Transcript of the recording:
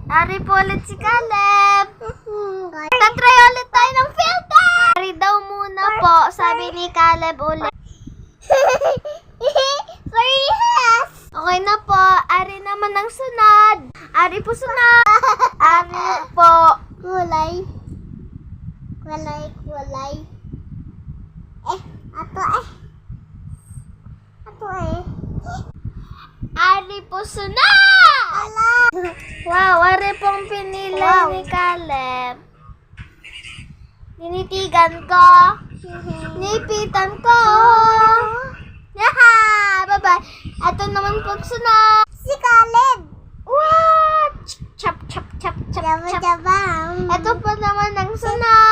Ari po ulit si Caleb. Tatry ulit tayo ng filter. Ari daw muna po, sabi ni Caleb ulit. Okay na po. Ari naman ang sunod. Ari po sunod. Ari po. Kulay. Ato Ari po sunod. Ala. Wow, ari pong pinili Wow. ni Caleb. Ninitigan ko. Nipitan ko. Yaha! Bye-bye. Ito naman pag sunod. Si Caleb. What? Chop, chop, chop, chop, chop. Jaba. Ito pa naman ang sunod.